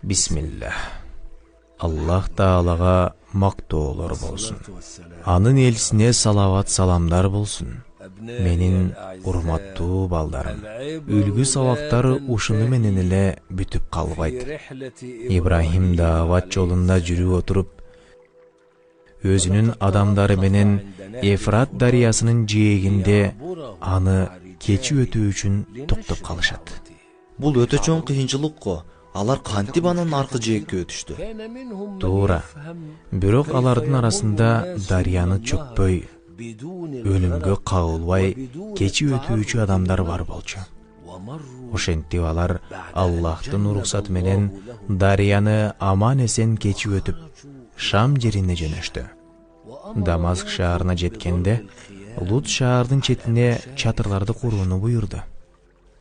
Bismillah. Allah Taalaga mактоолор болсун. Анын элчисине салават саламдар болсун. Менин урматтуу балдарым. Үлгү сабактары ушуну менен эле бүтүп калбайт. Ибрахим даават жолунда жүрүп отуруп, өзүнүн адамдары менен Эфрат дарыясынын жээгинде аны кечип өтүү үчүн токтоп калышат. Бул өтө чоң кыйынчылык го. Алар кантип анын аркы жээкке өтүштү? Туура. Бирок алардын арасында дарыяны чөкпөй, өлүмгө кагылбай кечип өтүүчү адамдар бар болчу. Ошентип алар Аллахтын уруксаты менен дарыяны аман эсен кечип өтүп, Шам жерине жөнөштү. Дамаск шаарына жеткенде, Лут шаардын четине чатырларды курууну буйрду.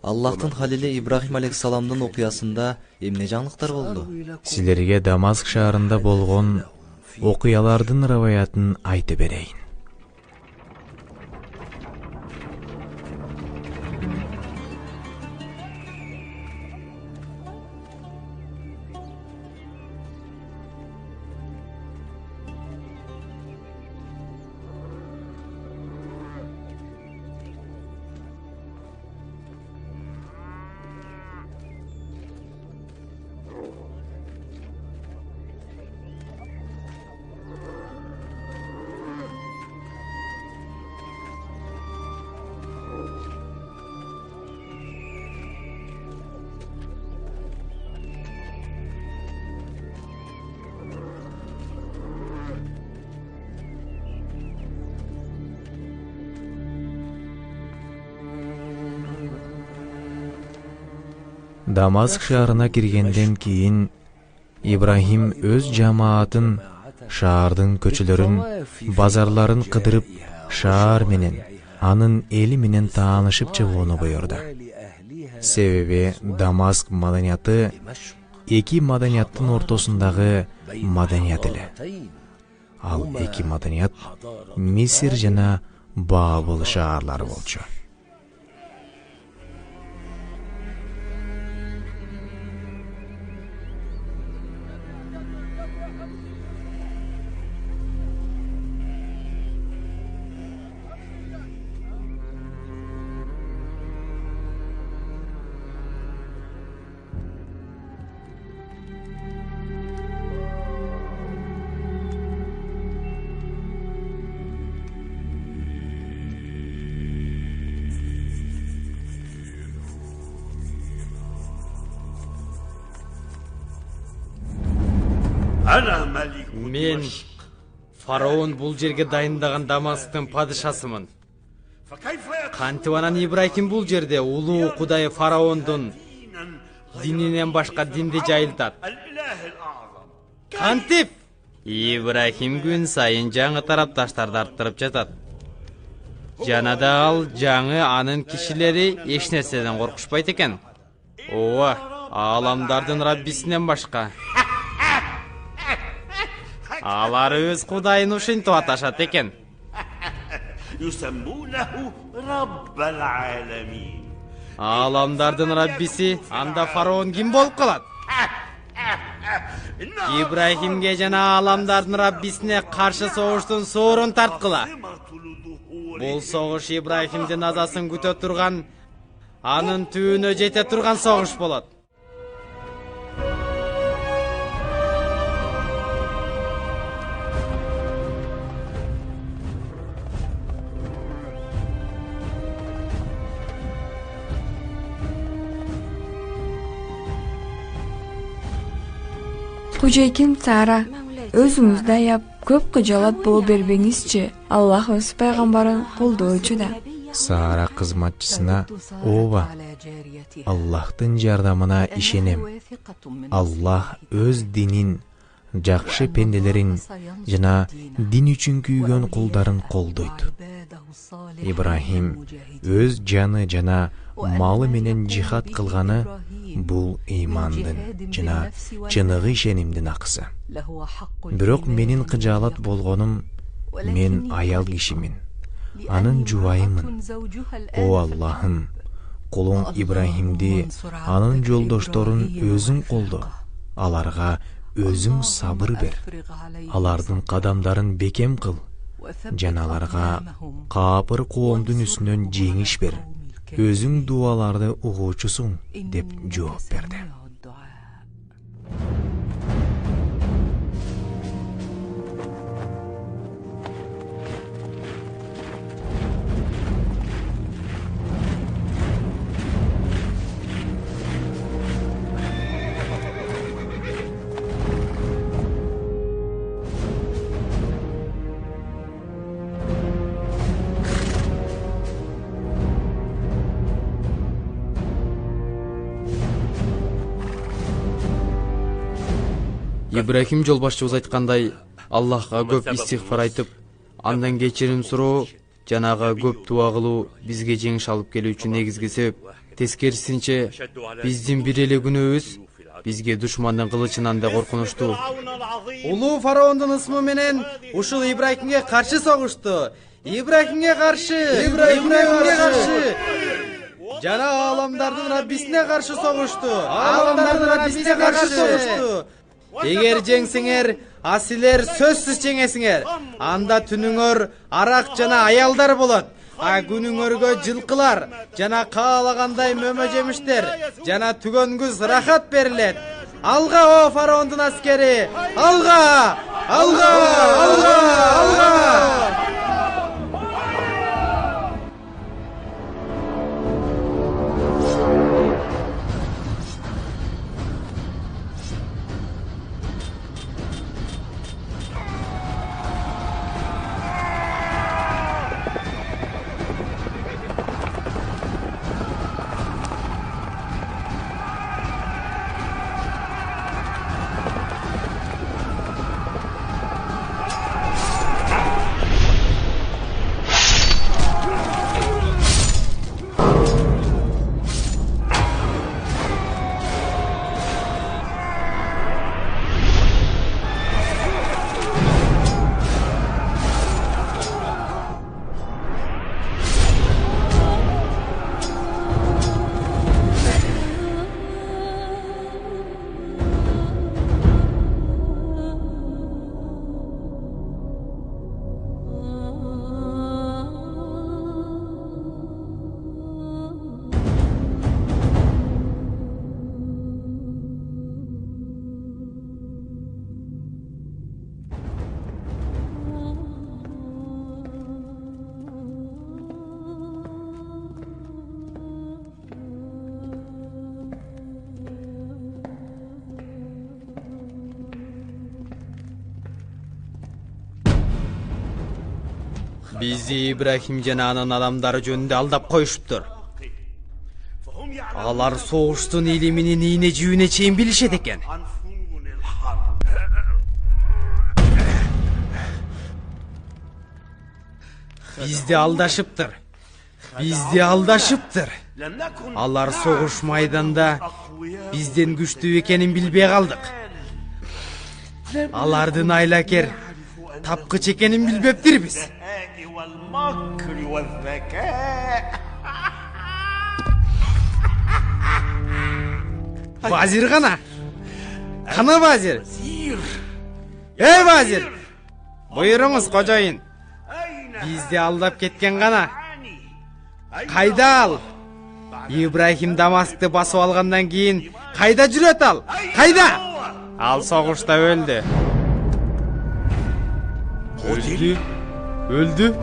Аллахтын халили Ибрахим алейхиссаламдын окуясында эмне жаңылыктар болду? Силерге Дамаск шаарында болгон окуялардын риваятын айтып берейин. Дамаск шаарына киргенден кийин Ибрахим өз жамаатын, шаардын көчөлөрүн, базарларын кыдырып, шаар менен, анын эли менен таанышып чыгууну буйрду. Себеби Дамаск маданияты эки маданияттын ортосундагы маданият эле. Ал эки маданият Мисир жана Бабыл шаарлары болчу. Мен фараон бул жерге дайындаган Дамасктын падышасымын. Кантип анан Ибрахим бул жерде улуу кудай фараондун дининен башка динди жайылтат? Кантип? Ибрахим күн сайын жаңы тарапташтарды арттырып жатат. Жана да ал жаңы анын кишилери эч нерседен коркушпайт экен. Ооба, аламдардын Раббисинен башка. Алар өз кудайын ушинтип аташат экен. Аламдардын Раббиси, анда фараон ким болуп калат? Ибрахимге жана аламдардын Раббисине каршы согуштун соорун тарткыла. Бул согуш Ибрахимдин азасын күтө турган, анын түбүнө жете турган согуш болот. Кужейким Сара, өзүңүздү аяп көп кыжалат боло бербеңизчи. Аллах өз пайгамбарын колдоочу да. Сара кызматчысына: "Ооба, Аллахтын жардамына ишенем. Аллах өз динин, жакшы пенделерин жана дин үчүн күйгөн кулдарын колдойт." Ибрахим өз жаны жана малы менен жихад кылганы бул ыймандын жана чыныгы ишенимдин акысы. Бирок менин кыжаалат болгонум, мен аял кишимин, анын жубайымын. О Аллахым, кулуң Ибрахимди, анын жолдошторун өзүң колдо. аларга өзүң сабыр бер, алардын кадамдарын бекем кыл, жана аларга каапыр коомдун үстүнөн жеңиш бер, өзүң дуаларды угуучусуң, деп жооп берди. Ибрахим жолбашчыбыз айткандай, Аллахка көп истигфар айтып, андан кечирим суроо, жанага көп дуа кылуу бизге жеңиш алып келүү үчүн негизги себеп. Тескерисинче, биздин бир эле күнөөбүз бизге душмандын кылычынан да коркунучтуу. Улуу фараондун ысмы менен ушул Ибрахимге каршы согушту. Ибрахимге каршы, Ибрахимге каршы. Жана аламдардын Раббисине каршы согушту. Аламдардын Раббисине каршы согушту. Эгер жеңсеңер, асилер сөзсүз жеңесиңер. Анда түнүңөр арак жана аялдар болот. А күнүңөргө жылкылар жана каалагандай мөмө жемиштер жана түгөнгүз рахат берилет. Алга о фараондун аскери! Алга! Алга! Алга! Алга! Bizi Ибрахим жана анын адамдары жөнүндө алдап коюшуптур. Алар согуштун илиминин ийне жүүнө чейин билишет экен. Бизди алдашыптыр. Бизди алдашыптыр. Алар согуш майданда бизден күчтүү экенин билбей калдык. Алардын айлакер, тапкыч экенин билбептирбиз. Вазир кана? Кана вазир? Эй вазир! Буйруңуз кожоюн. Бизди алдап кеткен кана? Кайда ал? Ибрахим Дамаскты басып алгандан кийин кайда жүрөт ал? Кайда? Ал согушта өлдү. Өлдү? Өлдү?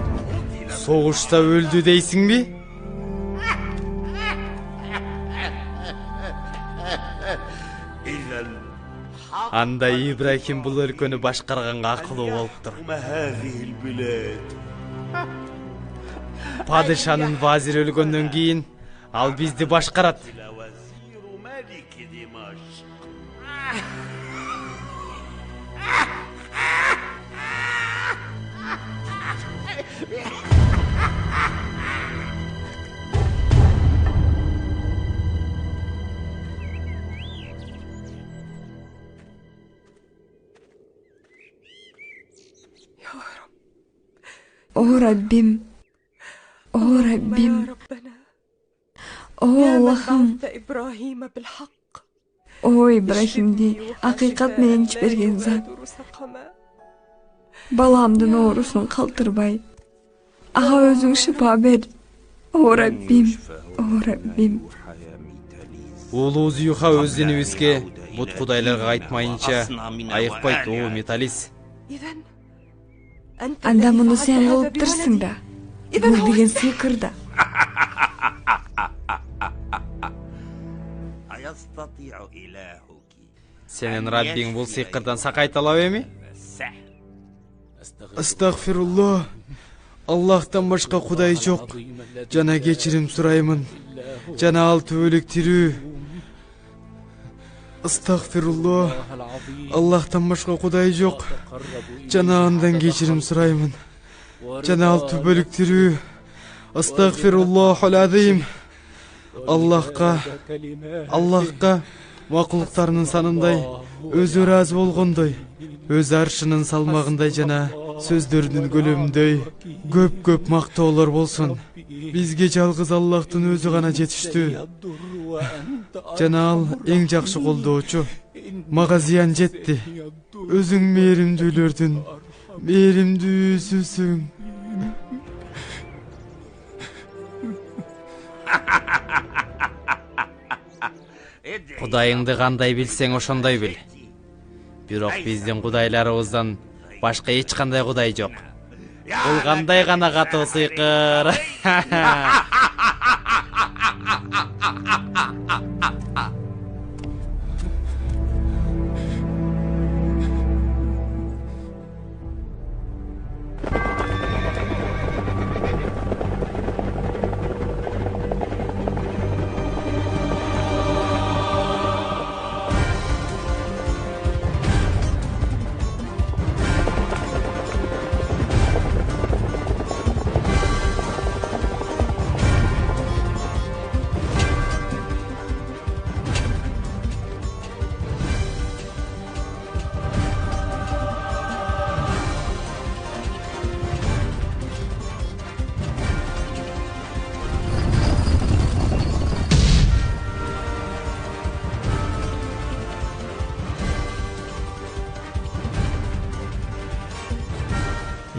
Согушта өлдү дейсиңби? Анда Ибрахим бул өлкөнү башкарганга акылуу болуптур. Падышанын вазири өлгөндөн кийин ал бизди башкарат. O Rabbim, O Rabbim, O Allah'ım, O İbrahim'di hakikat menen bergen zat. Balamdın oğrusun kaltırbay. Aha özün şifa ber. O Rabbim, o Rabbim. Улуу Зюха өз динибизге бут кудайларга айтмайынча айыкпайт, о металлист. Anda bunu sen kılıp dırsın da. Bu деген sıyıkır da. Сенин Раббиң бул сыйкырдан сакайта алабы эми? Astagfirullah. Allah'tan başka kuday yok. Cana geçirim surayımın. Cana al tüvölük tirü. Astagfirullah. Allah'tan başka kuday yok. Cana andan geçirim surayımın. Cana al tüvölük tirü. Astagfirullahul azim. Allah'ka makuluklarının sanınday, özü razı bolgondoy, öz arşının salmağınday jana sözdөрүнүн көлөмүндөй көп мактоолор болсун. Бизге жалгыз Аллахтын өзү гана жетиштүү. Жана ал эң жакшы колдоочу. Мага зыян жетти. Өзүң мээримдүүлөрдүн мээримдүүсүсүң. Кудайыңды кандай билсең ошондой бил. Бирок биздин кудайларыбыздан башка эч кандай кудай жок. Бул кандай гана катуу сыйкыр.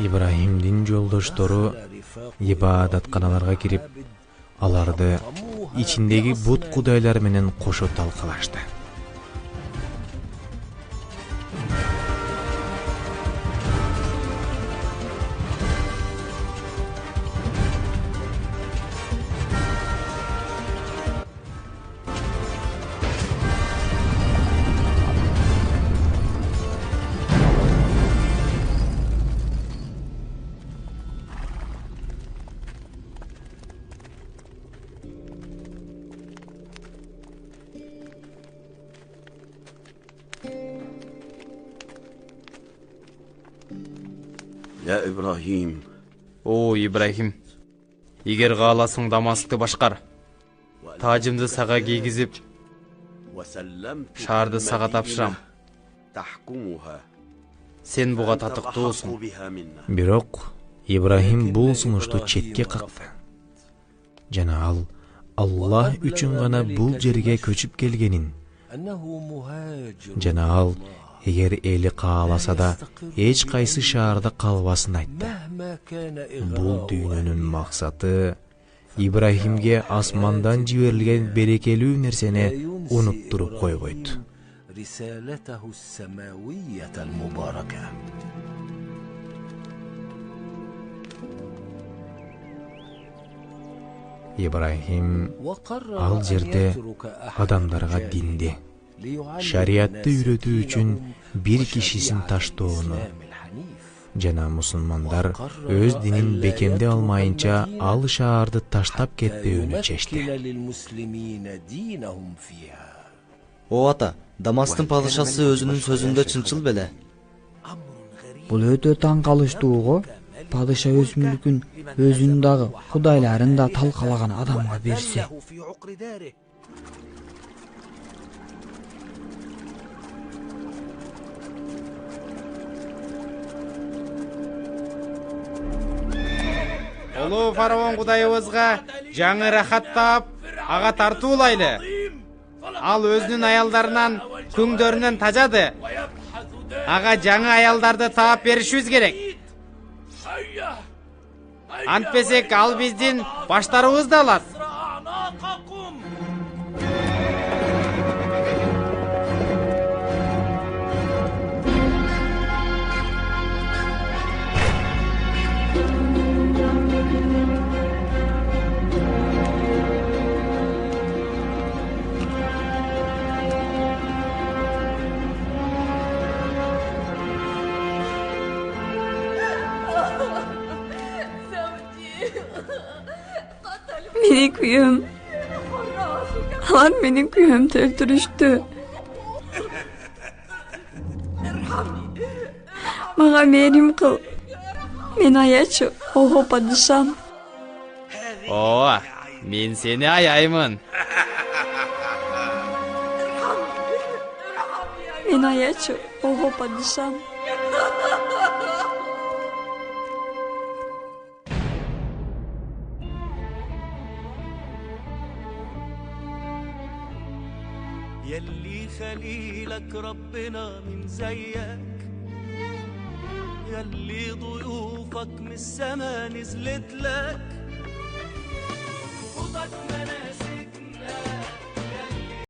İbrahim'din жолдоштору ибадатканаларга кирип, аларды ичиндеги бут кудайлар менен кошо талкалашты. Ya İbrahim. О, Ибрахим. Эгер кааласаң Дамаскты башкар. Тажымды сага кийгизип, шаарды сага тапшырам. Сен буга татыктуусуң. Бирок Ибрахим бул сунушту четке какты. Жана ал Аллах үчүн гана бул жерге көчүп келгенин, жана ал эгер эли кааласа да эч кайсы шаарда калбасын айтты. Бул дүйнөнүн максаты Ибрахимге асмандан жиберилген берекелүү нерсени унуттуруп койбойт. Ибрахим ал жерде адамдарга динди, шариатты үйрөтүү үчүн бир кишисин таштоону, жана мусулмандар өз динин бекемде алмайынча ал шаарды таштап кетпөөнү чечти. О ата, Дамастын падышасы өзүнүн сөзүндө чынчыл беле? Бул өтө таң калыштуу. Падыша өз мүлкүн, өзүнүн дагы кудайларын да талкалаган адамга берсе. Улуу фараон кудайыбызга жаңы рахат таап, ага тартуулайлы. ал өзүнүн аялдарынан күңдөрүнөн тажады. Ага жаңы аялдарды таап беришибиз керек. Антпесек ал биздин баштарыбызды алат. Meni kuyum. Alar menin kuyumdu öldürüştü. Mağa merim kıl. Men ayaçı, oho padişam. О, мен сени аяймын. Men ayaçı, oho padişam. يلي خليلك ربنا من زيك يلي ضيوفك من السما نزلت لك خطك مناسك